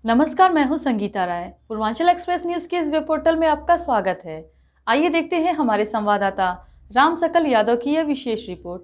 नमस्कार, मैं हूं संगीता राय। पूर्वांचल एक्सप्रेस न्यूज के इस वेब पोर्टल में आपका स्वागत है। आइए देखते हैं हमारे संवाददाता राम सकल यादव की यह विशेष रिपोर्ट।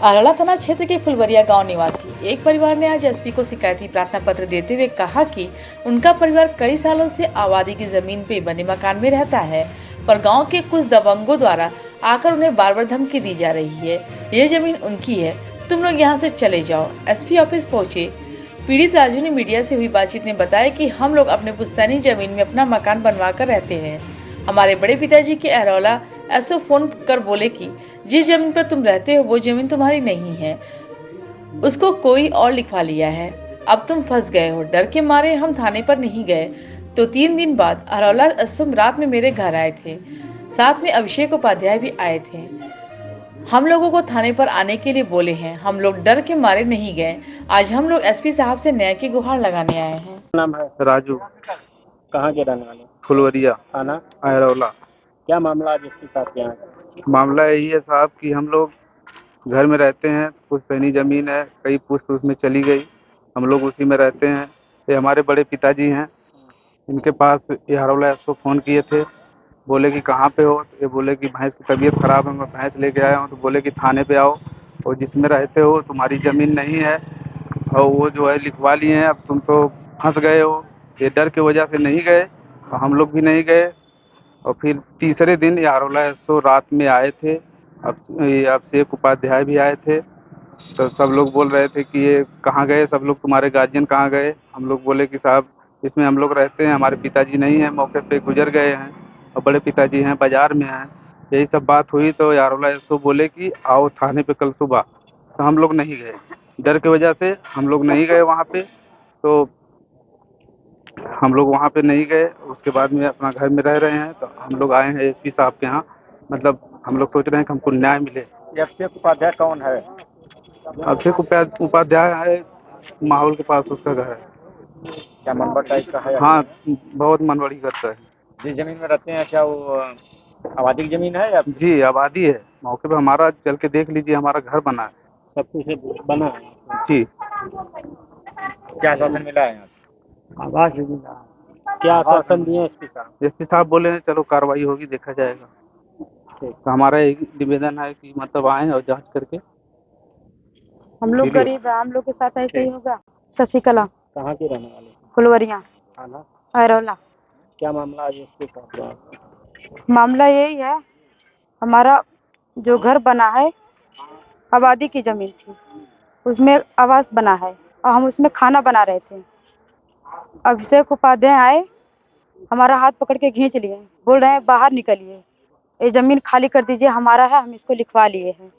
अरवला थाना क्षेत्र के फुलवरिया गांव निवासी एक परिवार ने आज एसपी को शिकायती प्रार्थना पत्र देते हुए कहा कि उनका परिवार कई सालों से आबादी की जमीन पे बने मकान में रहता है, पर गांव के कुछ दबंगों द्वारा आकर उन्हें बार बार धमकी दी जा रही है। ये जमीन उनकी है, तुम लोग यहाँ से चले जाओ। एसपी ऑफिस पहुँचे पीड़ित राजू ने मीडिया से हुई बातचीत में बताया कि हम लोग अपने पुश्तैनी जमीन में अपना मकान बनवा कर रहते हैं। हमारे बड़े पिताजी के अरौला ऐसो फोन कर बोले कि जिस जमीन पर तुम रहते हो वो जमीन तुम्हारी नहीं है, उसको कोई और लिखवा लिया है। अब तुम फंस गए हो। डर के मारे हम थाने पर नहीं गए। तो 3 दिन बाद अरौला असुम रात में मेरे घर आए थे, साथ में अभिषेक उपाध्याय भी आए थे। हम लोगों को थाने पर आने के लिए बोले हैं, हम लोग डर के मारे नहीं गए। आज हम लोग एसपी साहब से न्याय की गुहार लगाने आए हैं। नाम है राजू, कहाँ के रहने वाले? फुलवरिया, थाना अरौला। क्या मामला आज इसके साथ यहाँ है? मामला यही है साहब कि हम लोग घर में रहते हैं, पुश्तैनी जमीन है, कई पुश्त उसमें चली गई, हम लोग उसी में रहते हैं। ये हमारे बड़े पिताजी हैं, इनके पास ये अरौला एसओ फ़ोन किए थे, बोले कि कहाँ पे हो। तो ये बोले कि भैंस की तबीयत खराब है, मैं भैंस लेके आया हूँ। तो बोले कि थाने पे आओ और जिसमें रहते हो तुम्हारी ज़मीन नहीं है और वो जो है लिखवा लिए हैं, अब तुम तो फंस गए हो। ये डर की वजह से नहीं गए और हम लोग भी नहीं गए। और फिर तीसरे दिन ये अरौला एसओ रात में आए थे। अब ये अभिषेक उपाध्याय भी आए थे। तो सब लोग बोल रहे थे कि ये कहाँ गए, सब लोग तुम्हारे गार्जियन कहाँ गए। हम लोग बोले कि साहब इसमें हम लोग रहते हैं, हमारे पिताजी नहीं हैं, मौके पे गुजर गए हैं और बड़े पिताजी हैं बाज़ार में हैं। यही सब बात हुई तो अरौला एसओ बोले कि आओ थाने पे कल सुबह। तो हम लोग नहीं गए, डर की वजह से हम लोग नहीं गए वहाँ पे। तो हम लोग वहाँ पे नहीं गए। उसके बाद में अपना घर में रह रहे हैं। तो हम लोग आए हैं एसपी साहब के यहाँ, मतलब हम लोग सोच रहे हैं कि हमको न्याय मिले। ये अभिषेक उपाध्याय कौन है? अभिषेक उपाध्याय है, माहौल के पास उसका घर है। क्या मनवर टाइप का है? हाँ, बहुत मनवड़ी करता है। जिस जमीन में रहते हैं क्या वो आबादी की जमीन है या जी आबादी है, मौके पे हमारा चल के देख लीजिए, हमारा घर बना है। सब कुछ बना है? जी। क्या आश्वासन मिला है यहाँ? आवास क्या आश्वासन दिए एसपी साहब? एसपी साहब बोले हैं चलो कार्रवाई होगी, देखा जाएगा। तो हमारा एक निवेदन है कि मतलब आए और जांच करके। हम लोग गरीब है, हम लोग के साथ ऐसे ही होगा। शशिकला, कहाँ के रहने वाले? फुलवरिया, थाना अरौला। क्या मामला आज इसके साथ? मामला यही है, हमारा जो घर बना है आबादी की जमीन थी, उसमें आवास बना है और हम उसमें खाना बना रहे थे। अभिषेक उपाध्याय आए, हमारा हाथ पकड़ के खींच लिए, बोल रहे हैं बाहर निकलिए, ये जमीन खाली कर दीजिए, हमारा है, हम इसको लिखवा लिए हैं।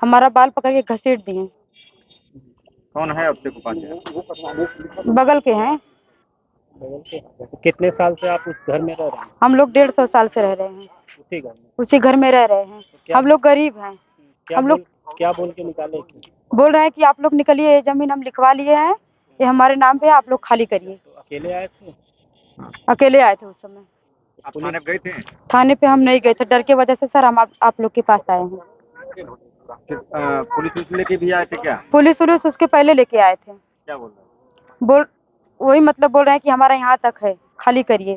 हमारा बाल पकड़ के घसीट दिए। कौन है अभिषेक उपाध्याय? बगल के हैं। कितने साल से आप उस घर में रह रहे हैं? हम लोग 150 साल से रह रहे हैं, उसी घर में? उसी घर में रह रहे हैं। हम लोग गरीब हैं। हम लोग क्या बोल के निकाले? बोल रहे हैं कि आप लोग निकलिए, ये जमीन हम लिखवा लिए हैं, ये हमारे नाम पे है, आप लोग खाली करिए। तो अकेले आए थे? अकेले आए थे उस समय। आप थाने गए थे? थाने पे हम नहीं गए थे, डर की वजह से सर हम आप लोग के पास आए हैं। पुलिस लेके भी आए थे क्या? पुलिस उसके पहले लेके आए थे। क्या बोल रहे? बोल वही मतलब बोल रहे हैं कि हमारा यहाँ तक है, खाली करिए।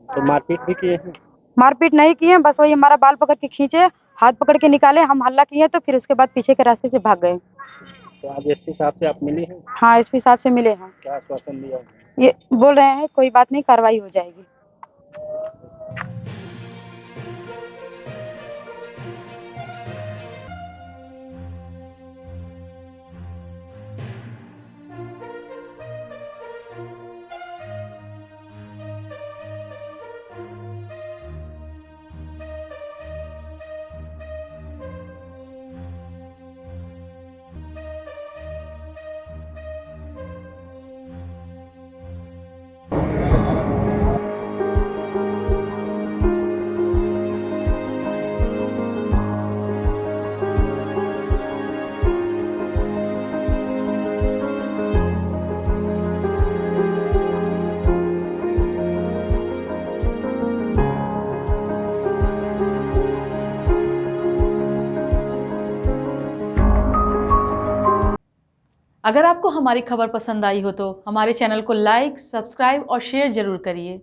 तो मारपीट भी किए हैं? मारपीट नहीं किए, बस वही हमारा बाल पकड़ के खींचे, हाथ पकड़ के निकाले, हम हल्ला किए तो फिर उसके बाद पीछे के रास्ते से भाग गए। तो आज एसपी साहब से आप मिले हैं? हाँ, एसपी साहब से मिले हैं। क्या आश्वासन दिया? ये बोल रहे हैं कोई बात नहीं, कार्रवाई हो जाएगी। अगर आपको हमारी खबर पसंद आई हो तो हमारे चैनल को लाइक, सब्सक्राइब और शेयर जरूर करिए।